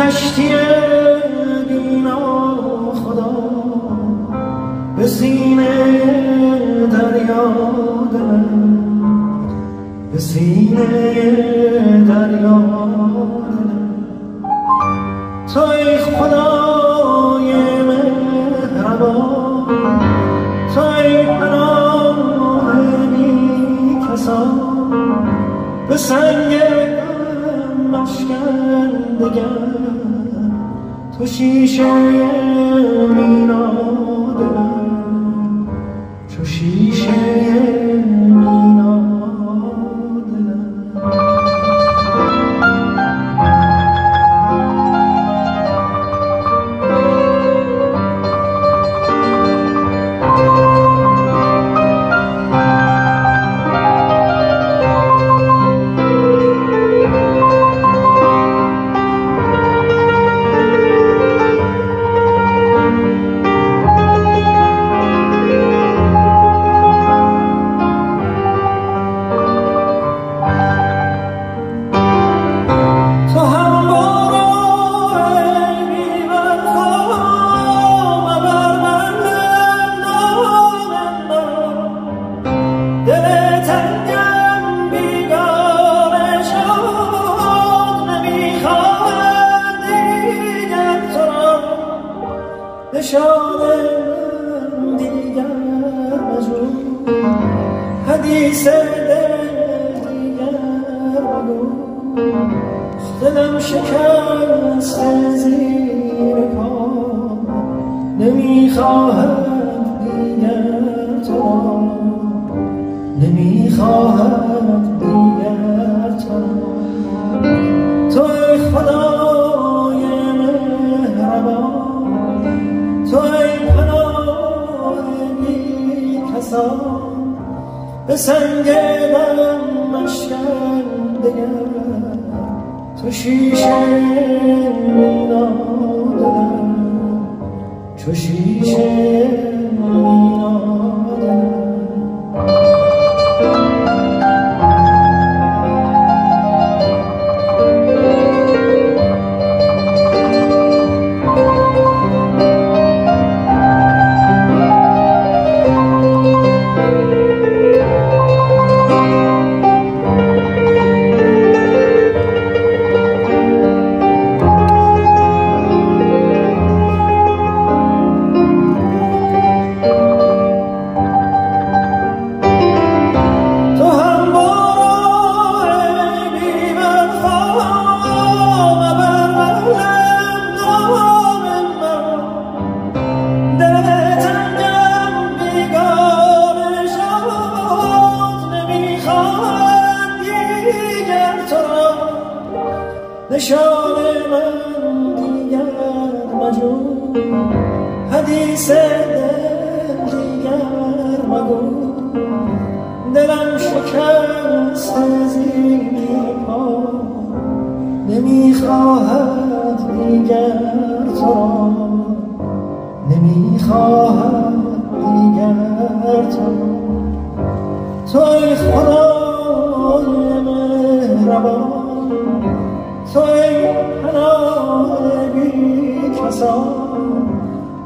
کشتی بینا خدا به سینه دریا دلم، به سینه دریا دلم. توی خدای مهربان، توی پناه بی کسان، به سنگ مشکن دگر تو شیشه مینا دلم، چو شیشه مینا دلم. نشانم دیگر مجروح، حدیث دل دیگر مگو. دلم شکست زیر پا، نمیخواهد دیگر تو را، نمیخواهد دیگر تو را. توی خدای مهربان، توی پناه بی کسان، به سنگ دلم مشکن دگر تو شیشه مینا دلم، چو شیشه مینا دلم. نشان من دیگر مجروح، حدیث دل دیگر مگو. دلم شکست زیر پا، نمیخواهد دیگر تو را، نمیخواهد دیگر تو را. توی خدای مهربان، توی پناه بی کسان،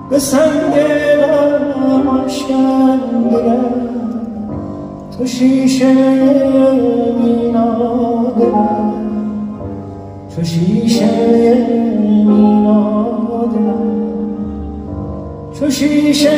به سنگ دلم مشکن دگر تو شیشه مینا دلم، چو شیشه مینا دلم، چو شیشه